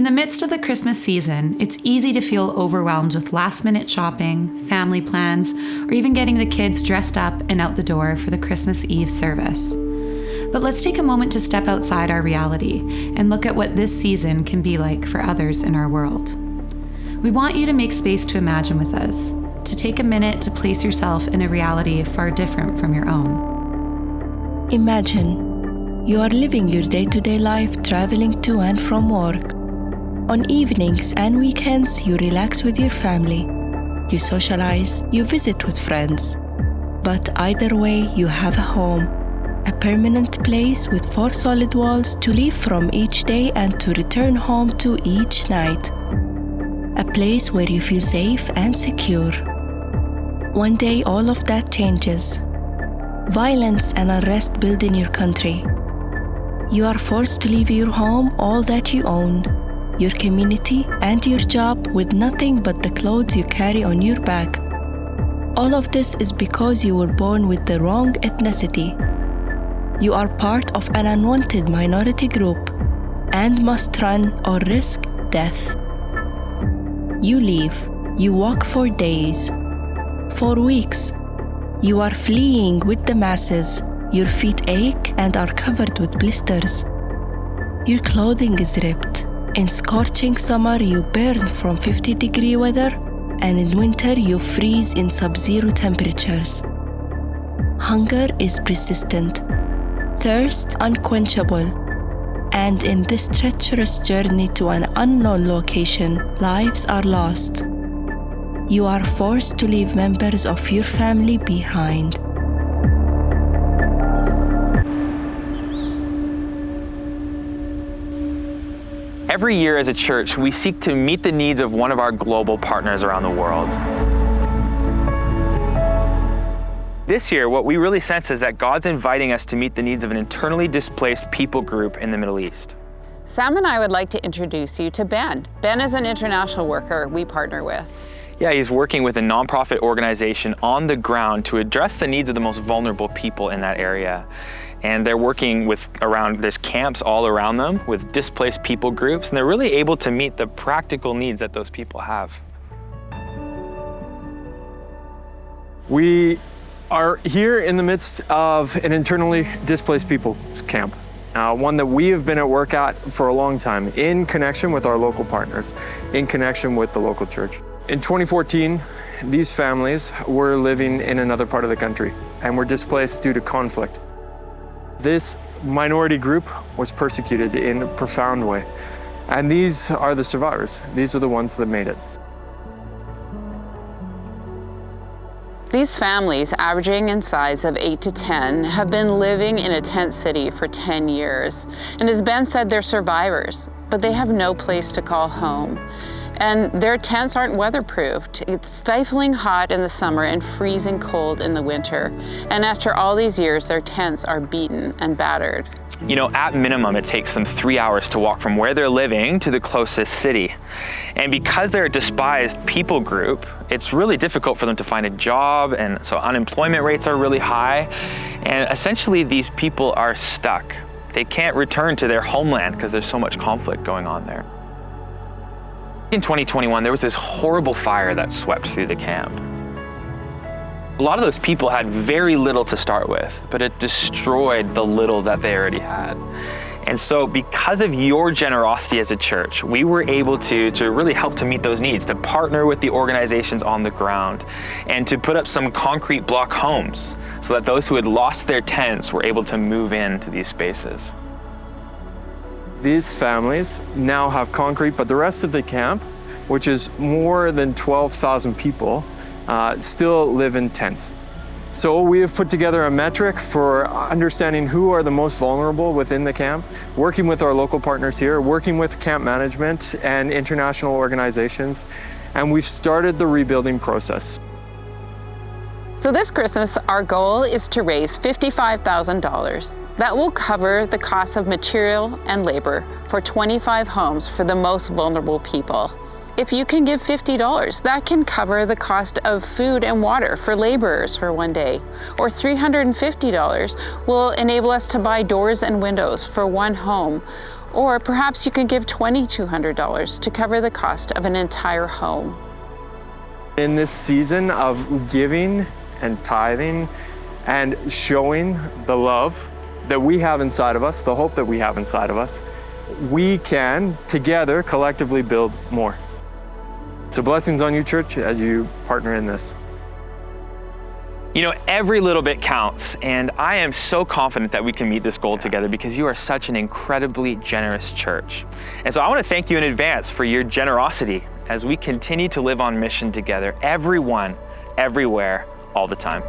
the midst of the Christmas season, it's easy to feel overwhelmed with last-minute shopping, family plans, or even getting the kids dressed up and out the door for the Christmas Eve service. But let's take a moment to step outside our reality and look at what this season can be like for others in our world. We want you to make space to imagine with us, to take a minute to place yourself in a reality far different from your own. Imagine you are living your day-to-day life traveling to and from work. On evenings and weekends, you relax with your family. You socialize, you visit with friends. But either way, you have a home, a permanent place with 4 solid walls to leave from each day and to return home to each night. A place where you feel safe and secure. One day, all of that changes. Violence and unrest build in your country. You are forced to leave your home, all that you own, your community, and your job with nothing but the clothes you carry on your back. All of this is because you were born with the wrong ethnicity. You are part of an unwanted minority group and must run or risk death. You leave. You walk for days, for weeks. You are fleeing with the masses. Your feet ache and are covered with blisters. Your clothing is ripped. In scorching summer, you burn from 50-degree weather, and in winter, you freeze in sub-zero temperatures. Hunger is persistent, thirst unquenchable, and in this treacherous journey to an unknown location, lives are lost. You are forced to leave members of your family behind. Every year as a church, we seek to meet the needs of one of our global partners around the world. This year, what we really sense is that God's inviting us to meet the needs of an internally displaced people group in the Middle East. Sam and I would like to introduce you to Ben. Ben is an international worker we partner with. Yeah, he's working with a nonprofit organization on the ground to address the needs of the most vulnerable people in that area. And they're working there's camps all around them with displaced people groups, and they're really able to meet the practical needs that those people have. We are here in the midst of an internally displaced people's camp, one that we have been at work at for a long time in connection with our local partners, in connection with the local church. In 2014, these families were living in another part of the country and were displaced due to conflict. This minority group was persecuted in a profound way, and these are the survivors. These are the ones that made it. These families, averaging in size of 8 to 10, have been living in a tent city for 10 years. And as Ben said, they're survivors, but they have no place to call home. And their tents aren't weatherproofed. It's stifling hot in the summer and freezing cold in the winter. And after all these years, their tents are beaten and battered. You know, at minimum, it takes them 3 hours to walk from where they're living to the closest city. And because they're a despised people group, it's really difficult for them to find a job, and so unemployment rates are really high. And essentially, these people are stuck. They can't return to their homeland because there's so much conflict going on there. In 2021, there was this horrible fire that swept through the camp. A lot of those people had very little to start with, but it destroyed the little that they already had. And so because of your generosity as a church, we were able to really help to meet those needs, to partner with the organizations on the ground, and to put up some concrete block homes so that those who had lost their tents were able to move into these spaces. These families now have concrete, but the rest of the camp, which is more than 12,000 people, still live in tents. So we have put together a metric for understanding who are the most vulnerable within the camp, working with our local partners here, working with camp management and international organizations, and we've started the rebuilding process. So this Christmas, our goal is to raise $55,000. That will cover the cost of material and labor for 25 homes for the most vulnerable people. If you can give $50, that can cover the cost of food and water for laborers for one day. Or $350 will enable us to buy doors and windows for one home. Or perhaps you can give $2,200 to cover the cost of an entire home. In this season of giving and tithing and showing the love that we have inside of us, the hope that we have inside of us, we can together collectively build more. So blessings on you, church, as you partner in this. You know, every little bit counts, and I am so confident that we can meet this goal together because you are such an incredibly generous church. And so I want to thank you in advance for your generosity as we continue to live on mission together, everyone, everywhere, all the time.